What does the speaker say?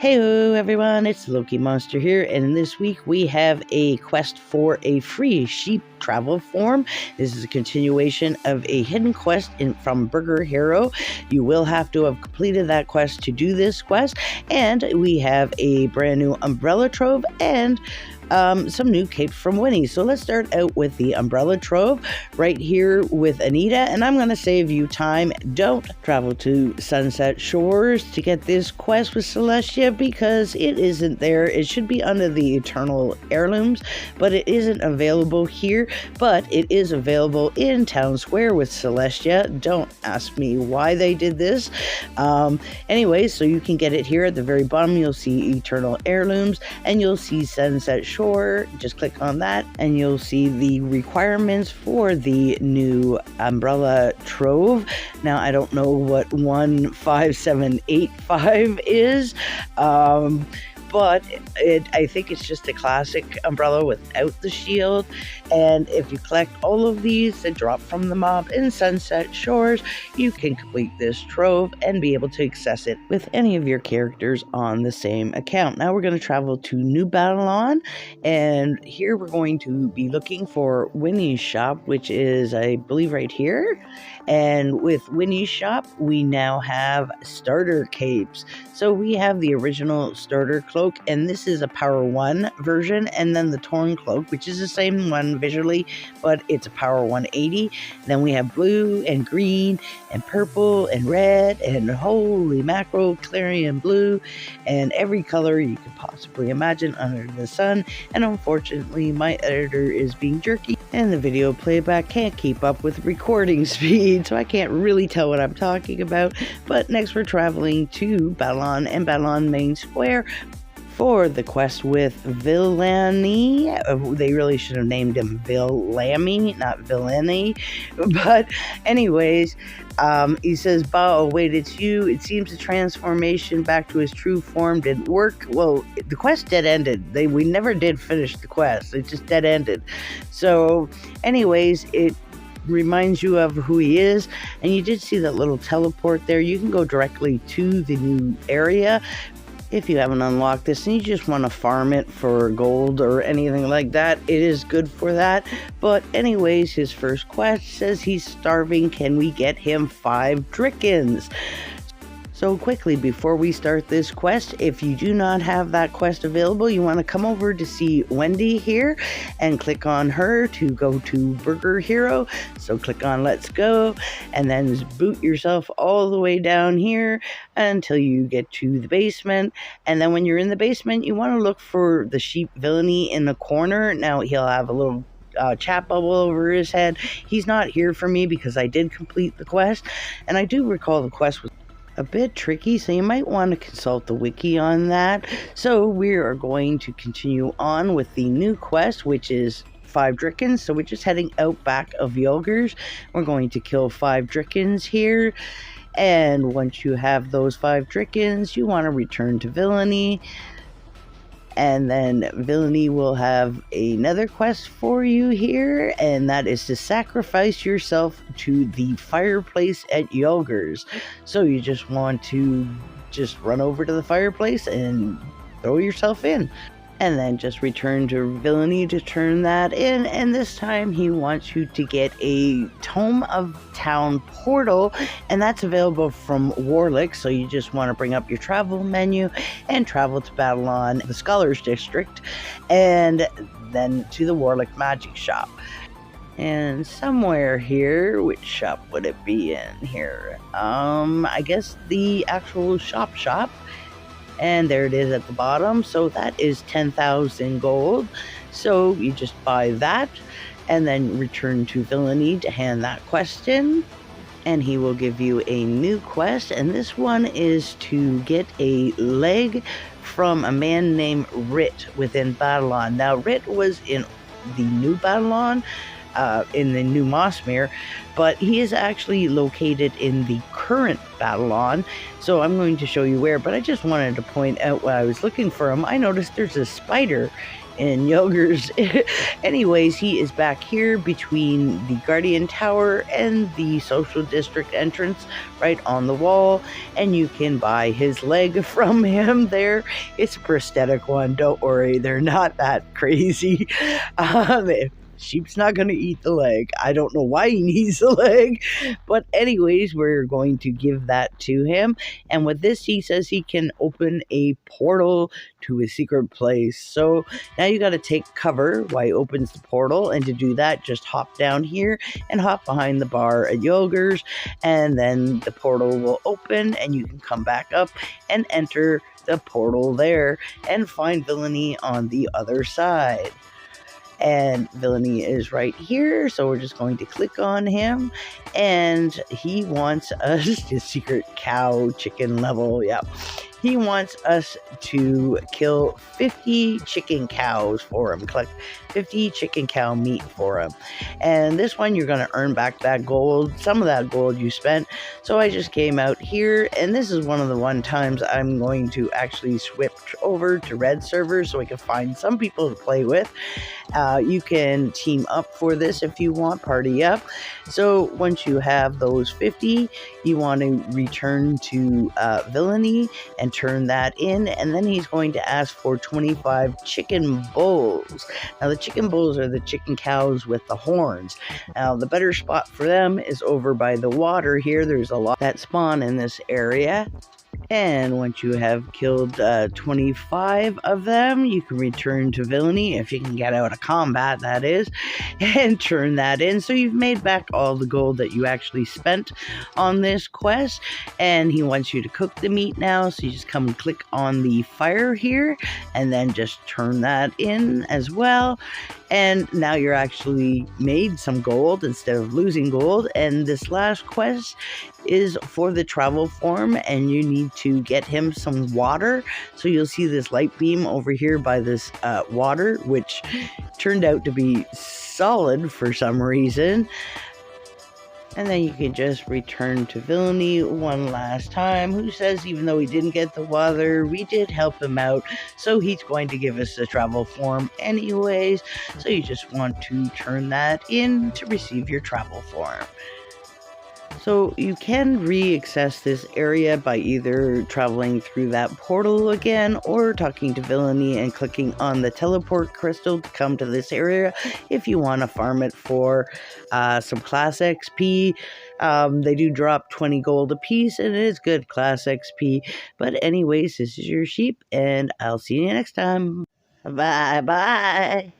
Hey everyone, it's Loki Monster here, and this week we have a quest for a free sheep travel form. This is a continuation of a hidden quest from Burger Hero. You will have to have completed that quest to do this quest, and we have a brand new umbrella trove and some new capes from Winnie. So let's start out with the umbrella trove right here with Anita, and I'm going to save you time. Don't travel to Sunset Shores to get this quest with Celestia because it isn't there. It should be under the Eternal Heirlooms, but it isn't available here, but it is available in Town Square with Celestia. Don't ask me why they did this. Anyway, so you can get it here at the very bottom. You'll see Eternal Heirlooms and you'll see Sunset Shore. Just click on that and you'll see the requirements for the new umbrella trove. Now I don't know what 15785 is, but I think it's just a classic umbrella without the shield. And if you collect all of these that drop from the mob in Sunset Shores, you can complete this trove and be able to access it with any of your characters on the same account. Now we're going to travel to New Babylon, and here we're going to be looking for Winnie's shop, which is, I believe, right here. And with Winnie's shop, we now have starter capes. So we have the original starter cloak, and this is a Power 1 version, and then the torn cloak, which is the same one visually, but it's a Power 180. Then we have blue and green and purple and red and holy mackerel, clarion blue, and every color you could possibly imagine under the sun. And unfortunately, my editor is being jerky, and the video playback can't keep up with recording speed, so I can't really tell what I'm talking about. But next we're traveling to Babylon and Babylon Main Square for the quest with Villandy. They really should have named him Villandy, not Villandy. But anyways, he says, "Bah, wait, it's you. It seems the transformation back to his true form didn't work." Well, the quest dead-ended. We never did finish the quest. It just dead-ended. So anyways, it reminds you of who he is, and you did see that little teleport there. You can go directly to the new area if you haven't unlocked this and you just want to farm it for gold or anything like that. It is good for that. But anyways, his first quest says he's starving. Can we get him 5 drickens? So quickly, before we start this quest, if you do not have that quest available, you want to come over to see Wendy here and click on her to go to Burger Hero. So click on Let's Go and then boot yourself all the way down here until you get to the basement. And then when you're in the basement, you want to look for the sheep Villandy in the corner. Now he'll have a little chat bubble over his head. He's not here for me because I did complete the quest, and I do recall the quest was a bit tricky, so you might want to consult the wiki on that. So we are going to continue on with the new quest, which is 5 drickens. So we're just heading out back of Yogers. We're going to kill 5 drickens here, and once you have those 5 drickens, you want to return to Villandy. And then Villandy will have another quest for you here, and that is to sacrifice yourself to the fireplace at Yogers. So you just want to just run over to the fireplace and throw yourself in. And then just return to Villandy to turn that in. And this time he wants you to get a Tome of Town portal, and that's available from Warlick. So you just want to bring up your travel menu and travel to Babylon, the Scholars District, and then to the Warlick Magic Shop. And somewhere here, which shop would it be in here? I guess the actual shop. And there it is at the bottom. So that is 10,000 gold. So you just buy that and then return to Villandy to hand that quest in. And he will give you a new quest. And this one is to get a leg from a man named Rit within Babylon. Now, Rit was in the new Babylon, in the new Mossmere, but he is actually located in the current Babylon. So I'm going to show you where, but I just wanted to point out when I was looking for him, I noticed there's a spider in Yogur's. Anyways, he is back here between the Guardian Tower and the Social District entrance, right on the wall, and you can buy his leg from him there. It's a prosthetic one, don't worry, they're not that crazy. Sheep's not going to eat the leg. I don't know why he needs the leg. But anyways, we're going to give that to him. And with this, he says he can open a portal to a secret place. So now you got to take cover while he opens the portal. And to do that, just hop down here and hop behind the bar at Yogur's. And then the portal will open and you can come back up and enter the portal there and find Villandy on the other side. And Villandy is right here, so we're just going to click on him, and he wants us to secret cow chicken level. Yep. He wants us to kill 50 chicken cows for him, collect 50 chicken cow meat for him. And this one, you're going to earn back that gold, some of that gold you spent. So I just came out here, and this is one of the times I'm going to actually switch over to red servers so I can find some people to play with. You can team up for this if you want, party up. So once you have those 50, you want to return to Villandy and turn that in, and then he's going to ask for 25 chicken bulls. Now the chicken bulls are the chicken cows with the horns. Now the better spot for them is over by the water here. There's a lot that spawn in this area. And once you have killed 25 of them, you can return to Villandy, if you can get out of combat, that is, and turn that in. So you've made back all the gold that you actually spent on this quest. And he wants you to cook the meat now, so you just come and click on the fire here, and then just turn that in as well. And now you're actually made some gold instead of losing gold. And this last quest is for the travel form, and you need to get him some water. So you'll see this light beam over here by this water, which turned out to be solid for some reason. And then you can just return to Villandy one last time, who says even though he didn't get the water, we did help him out, so he's going to give us the travel form anyways. So you just want to turn that in to receive your travel form. So you can re-access this area by either traveling through that portal again or talking to Villandy and clicking on the teleport crystal to come to this area if you want to farm it for some class XP. They do drop 20 gold a piece, and it is good class XP. But anyways, this is your sheep, and I'll see you next time. Bye-bye.